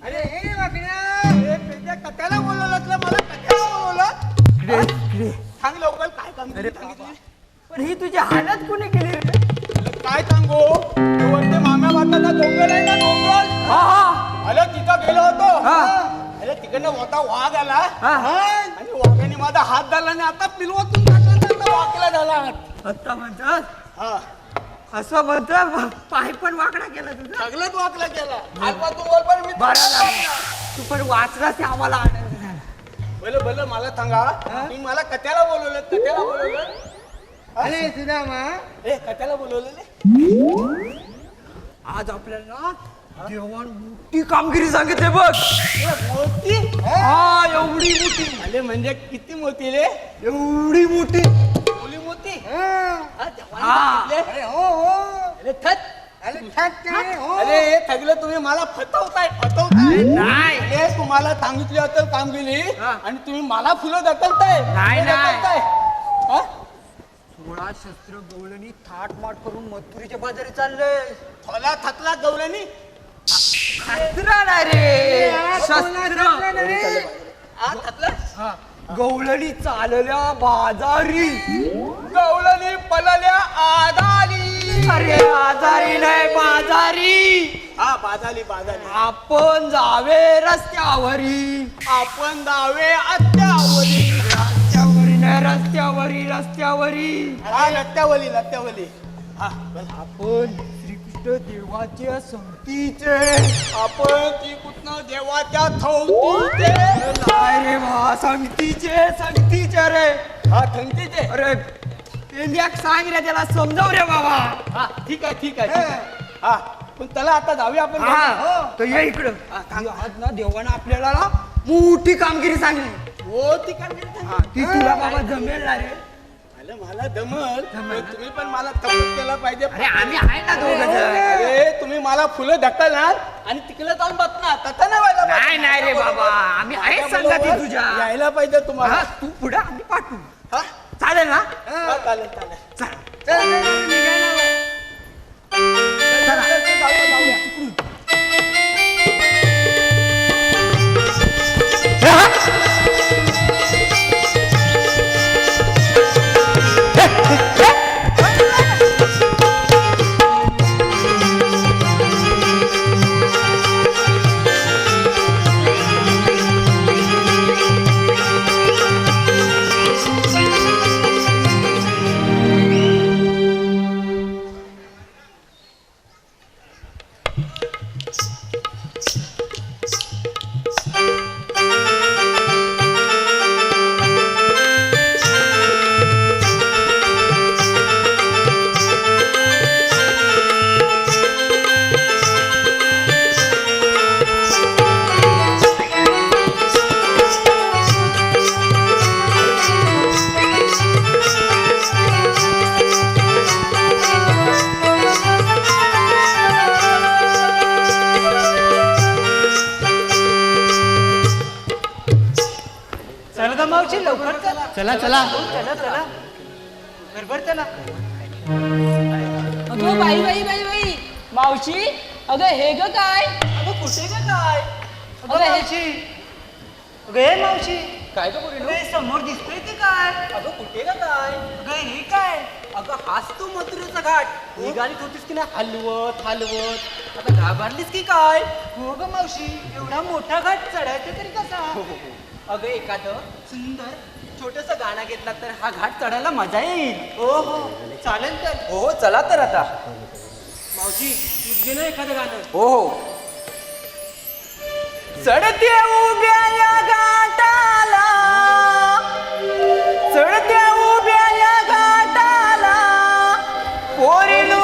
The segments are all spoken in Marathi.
अरे हे वाकड्या त्याच्या कथ्याला बोलवलं मला कथ्याला बोलवलं सांग लवकर काय काम सांगितलं पण ही तुझी हालत कोणी केली रे? काय सांगू वरते माम्या भाताचा डोंगर आहे ना डोंगर अरे तिथं गेलो होतो अरे तिकडनं मोठा वाघ आला आणि वाघाने माझा हात धरला आणि आता पिलवातून वाकला झाला आता म्हणतात हा असं म्हणतात पाय पण वाकडा केला तुझा सगळंच वाकला गेला हातपातून वर पण मी बरं झालं. तू पण वाचलास ते आम्हाला आनंद झाला. भलं भलं मला सांगा तुम्ही मला कथ्याला बोलवलं कथ्याला बोलवलं अरे सुदामा ए कथ्याला बोलवलेले आज आपल्याला देवान मोठी कामगिरी सांगितली बघ. मोठी हा एवढी मोठी अरे म्हणजे किती मोठी रे एवढी मोठी एवढी मोठी हा. अरे हो हो अरे थट अरे हे सगळं तुम्ही मला फतवताय नाही. अरे तुम्हाला सांगितली असेल कामगिरी आणि तुम्ही मला फुलं ढकलताय नाही, फुलं नाही. ढकलताय. हा? 16 शस्त्र गवळणी थाट माट करून मथुरीच्या बाजारी चालले. थोला थकला गौऱ्यानी शस्त्र नाही रे शस्त्र हा थकला गवळणी चालल्या बाजारी. गौऱ्यानी पळाल्या आदाली अरे आजारी नाही बाजारी. हा बाजाली बाजाली आपण जावे रस्त्यावरी. आपण दावे अत्यावली रस्त्यावरी नाही रस्त्यावरी रस्त्यावरी. हा लत्यावली लत्यावली हा बोल. आपण श्रीकृष्ण देवाच्या संगतीचे. आपण ती कुठनं देवाच्या थौतीचे नाही रे बा संगतीचे संगतीचे रे. हा थंगतीचे अरे एक सांग रे त्याला समजाव रे बाबा. हा ठीक आहे ठीक आहे ठीक आहे. हा पण त्याला आता जाऊया आपण हा तर ये इकडं. आज ना देवानं आपल्याला ना मोठी कामगिरी सांगली. हो ती कामगिरी हा, ती तुला बाबा जमेल ना रे. अरे मला दमल पण तुम्ही पण मला सपोर्ट केला पाहिजे. अरे आम्ही आहे ना दोघं जण. अरे तुम्ही मला फुलं ढकलणार आणि तिकडे जाऊन बसणार तसं नाही व्हायला नाही पाहिजे. नाही रे बाबा आम्ही आहे संगती तुझ्या. यायला पाहिजे तुम्हाला हा, तू पुढे आम्ही पाठवू. हा? चालेल ना. हा, चालेल चालेल चल. चला, जाऊया. चला चला चला चला बरोबर चला. अगं बाई बाई बाई बाई मावशी अगं हे ग काय अगं कुठे का काय अगं हे मावशी गे मावशी काय गं पोरीनो? अगं, हे समोर दिसतंय ते काय? अगं कुठे का काय अगं हे काय? अगं हाच तू मथुरेचा घाट निघाली होतीस की नाही हलवत हलवत आता घाबरलीस की काय हो ग मावशी एवढा मोठा घाट चढायचा तरी कसा? अगं एखादं सुंदर छोटस गाणं घेतला तर हा घाट चढायला मजा येईल. हो हो चालेल तर. हो चला तर आता मावशी तू घे ना एखादं गाणं. हो हो चढत्या उभ्या या घाटाला चढत्या उभ्या या घाटाला पोरीनो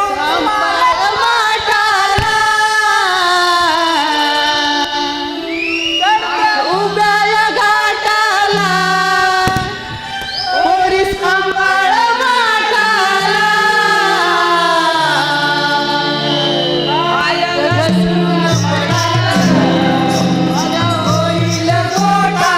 गोटा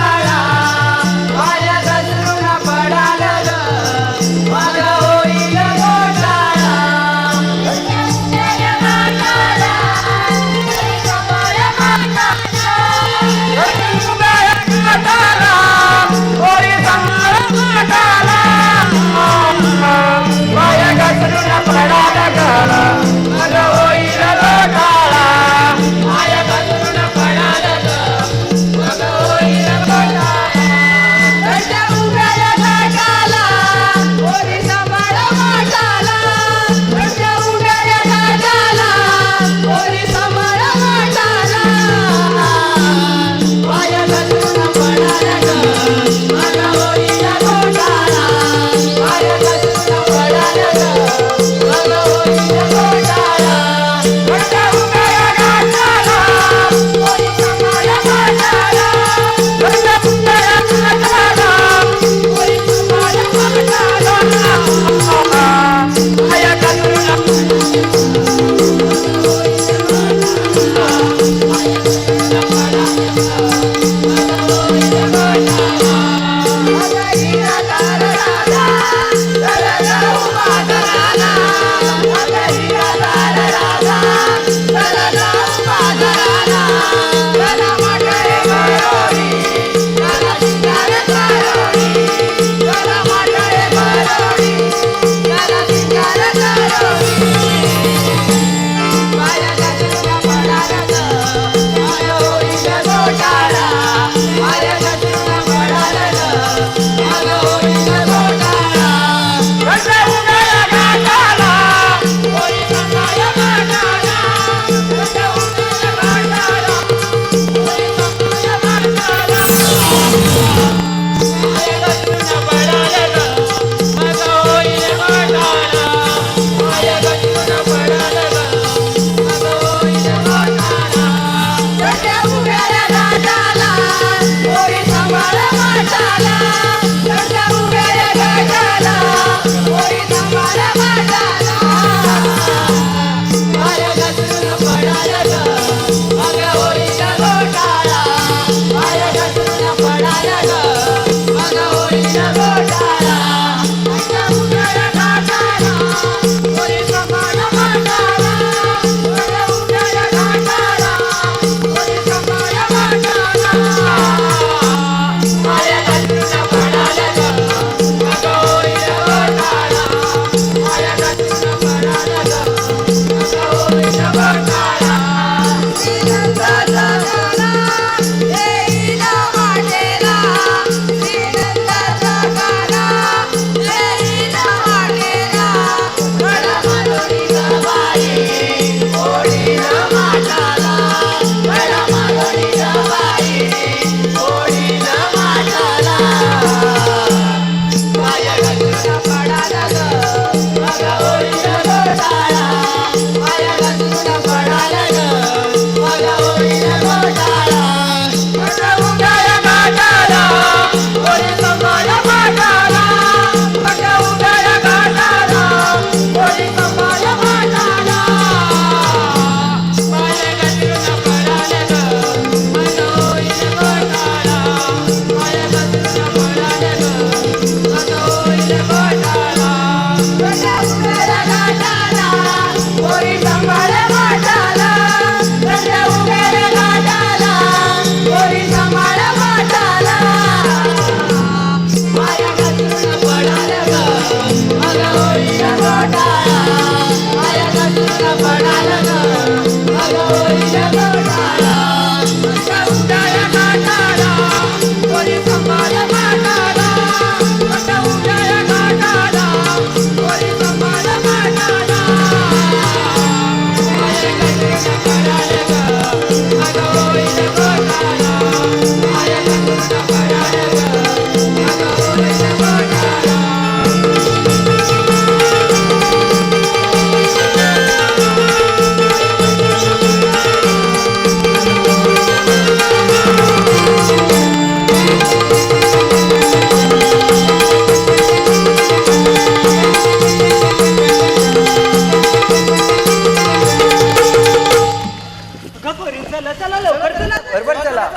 बरोबर चला. आणि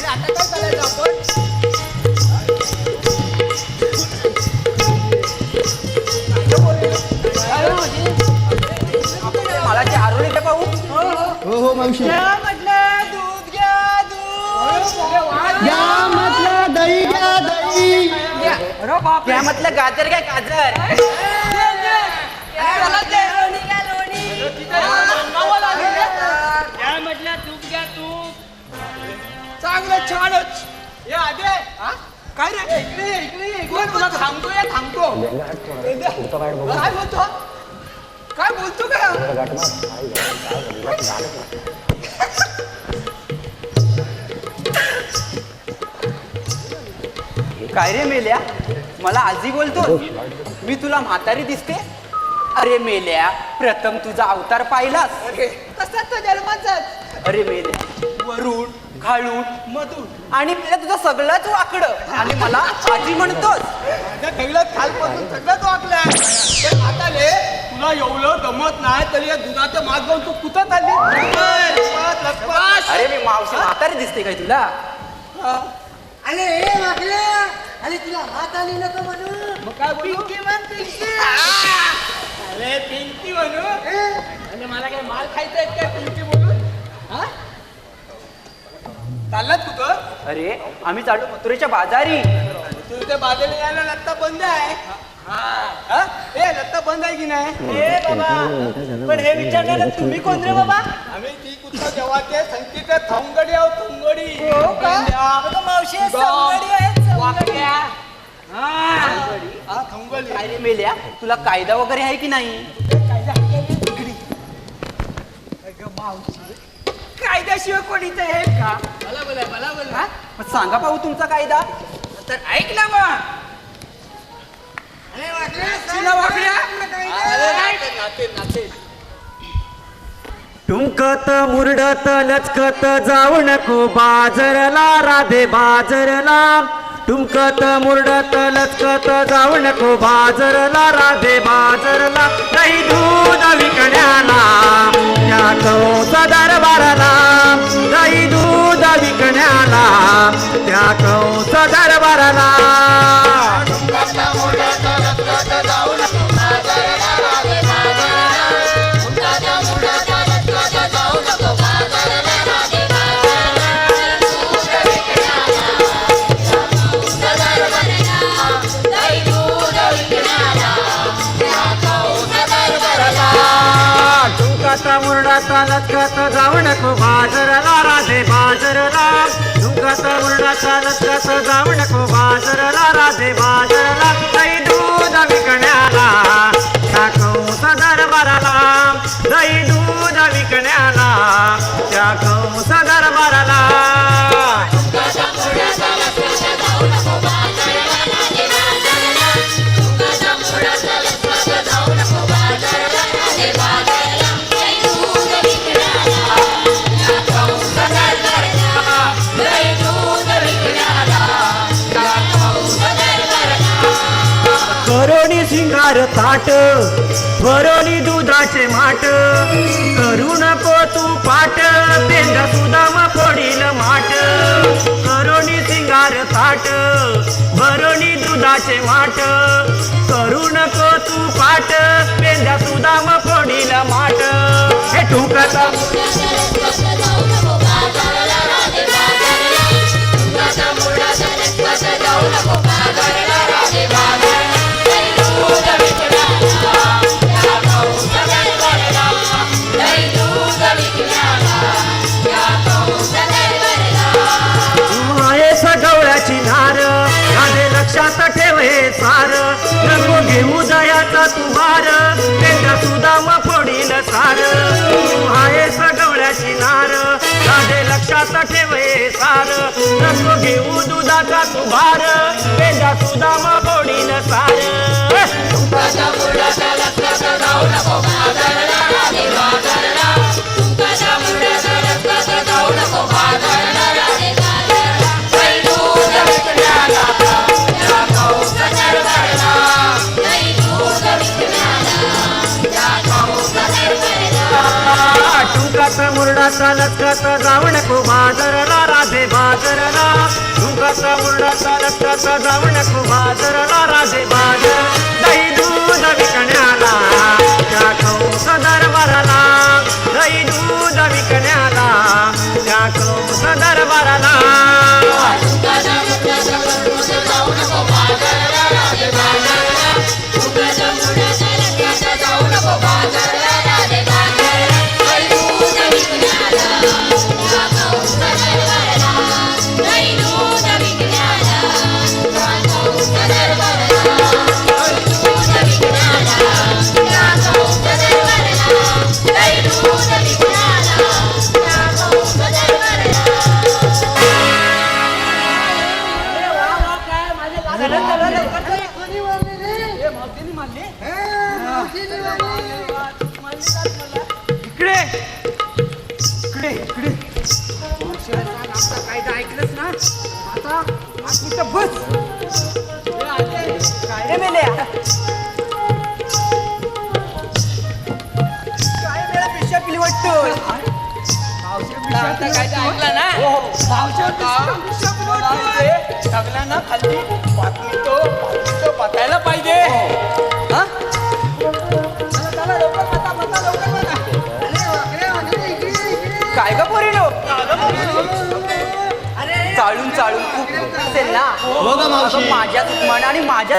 आता काय करायचं आपण? मला ते आरोळी ते पाहू. हो मावशी म्हटलं दूध घ्या दूध. या म्हटलं दही घ्या दही. अरे बाप, त्या म्हटलं गाजर काय गाजर. चला ते लोणी घ्या लोणी. काय म्हटलं तूप घ्या तूप. चांगलं छानच. हे आदे काय रे इकडे इकडे तुला थांबतो थांबतो. काय बोलतो काय बोलतो का? काय रे मेल्या, मला आजी बोलतो. मी तुला म्हातारी दिसते. अरे मेल्या, प्रथम तुझा अवतार पाहिलास. कसा तो जन्माचा. अरे मेल्या, वरून खाळून मधून आणि मेल्या तुझं सगळंच वाकडं आणि मला आजी म्हणतोस. माझ्या कैलात खालपासून सगळं वाकलंय. पण आता रे तुला एवढं जमत नाही तरी या दुधाचं माग घेऊन तू कुठं चालली? लपत. अरे मी मावशी म्हातारी दिसते काय तुला? अरे हे वाकल्या अरे तुला हात आली नको म्हणू. मग काय बोलू? पिंकी म्हण पिंकी. अरे पिंकी म्हणू म्हणजे मला काय माल खायचा आहे काय पिंकी बोलून? हा? चाललात कुठं? अरे आम्ही चाललो मथुरेच्या बाजारी. तू ते बाजूला यायला लत्ता बंद आहे. हा? ए लत्ता बंद आहे की नाही? ए बाबा पण हे विचारणारा तुम्ही कोण रे बाबा? आम्ही ती कुठं जेव्हाचे संगीत थंगडी आहो थंगडी. हो का? अगं मावशी संगडी आहे संगडी. वाकड्या. हा थंगडी. काय रे मेल्या, तुला कायदा वगैरे आहे की नाही? कायद्याशिवाय कोणीच आहे का? हा? मग सांगा पाहू तुमचा कायदा. तर ऐक ना मग. तुला वाकड्या? टुमकत मुरडत लचकत जाऊ नको बाजरला राधे बाजरला. टुमकत मुरडत लचकत जाऊ नको बाजरला राधे बाजरला. दही दूध विकण्याला त्या कंस दरबाराला. दही दूध विकण्याला त्या कंस दरबाराला. टुमकाता मुरडाता लचकात जाऊ नको बाजरला राधे बाजरला. टुमकाता मुरडाता लचकात जाऊ नको बाजरला राधे बाजरला. दही दूध विकण्याला त्या कंस दरबाराला. दही दूध विकण्याला त्या कंस दरबाराला. करोनी सिंगार ताट भरोनी दुधाचे माट. करू नको तू पाट पेंदा सुदामा पडील माट. करोनी सिंगार ताट भरोनी दुधाचे माट. करू नको तू पाट पेंदा सुदामा पडील माट. हे टुमकाता Dai घेऊ दयाचा तुभार पेंढा सुदाम फोडील सार तू आहेस गवळ्याची नार राधे लक्षात ठेवे सार नको घेऊ दुधाचा तुभार पेंढा सुदाम फोडील सार टुकाचा मुरडाचा लचकाचा जाऊ नको बाजारला राधे बाजारला टुकाचा मुरडाचा लचकाचा जाऊ नको बाजारला राधे बाजार दही दूध विकण्याला त्या कंस दरबाराला दही दूध विकण्याला त्या कंस दरबाराला कोणी मारलेले? मावशीने मारले. इकडे इकडे इकडे काय ऐकलंच ना आता इथं बस काय रे मेल्या काय वेळा पिशा पिली वाटतं काय ऐकलं ना सगळ्यांना खाली बातमी तो बघायला पाहिजे हा? काय ग पोरीनो चालून चालून खूप असेल ना माझ्या दुश्मन आणि माझ्या